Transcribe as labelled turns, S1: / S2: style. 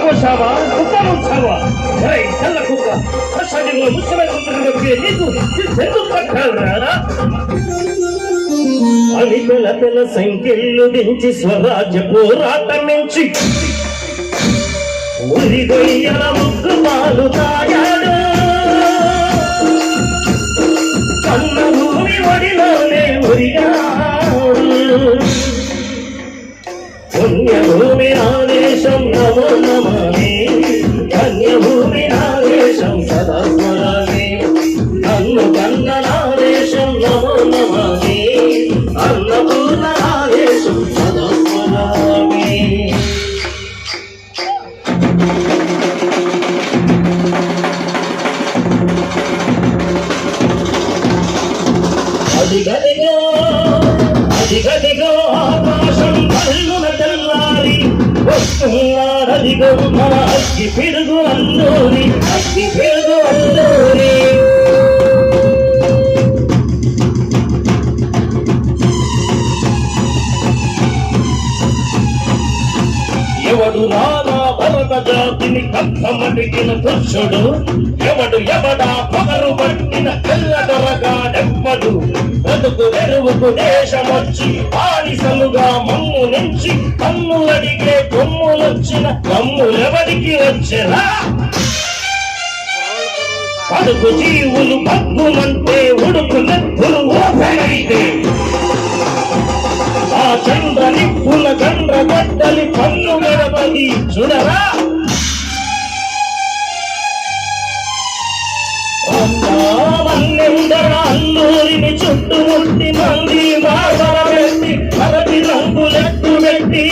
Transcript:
S1: కోసావా ఉపముచ్చావా తెల్ల కుక్క ప్రసాదంలో ముసలి నీకు ఎందుకు పట్టారా అని పిల్ల పిల్ల సంఖ్యలు దించి స్వరాజ్య పోరాటం నుంచి ఉరిగొయ్యల ముగ్గు పాలు తాగాడు కన్న భూమి ఒడిలోనే ఉరిగాడు పుణ్యభూమి ఆదేశం నమో నమామి ధన్యభూమి ఆదేశం సదా స్మరామి అన్ను కన్ననాదేశం నమో నమామి అన్నపూర్ణ ఆదేశం సదా స్మరామి అదిగదిగో అదిగదిగో ఆకాశం కళ్ళున తెల్లారి వస్తున్నాడదిగో మన అగ్గి పిడుగు అల్లూరి అగ్గి పిడుగు అల్లూరి ఎవడు నానా భరత జాతిని కప్పమడిగిన పురుషుడు ఎవడు ఎవడా పొగరు పట్టిన తెల్లదొరగాడెవ్వడు బతుకు వెరువుకు దేశమొచ్చి బానిసలుగా మమ్ము నుంచి కన్నులడిగే కొమ్ములొచ్చిన కమ్ములెవడికి వచ్చెరా పడుకు జీవులు భగ్గుమంటే ఉడుకు నెత్తులు ఓపెనైతే ఆ చంద్ర నిప్పుల గండ్ర గడ్డలి పన్ను గడపది చూడరా మన్నెందర అల్లూరిని చుట్టుముట్టి మంది మాడల పెట్టి మరటి రంగులెట్టు పెట్టి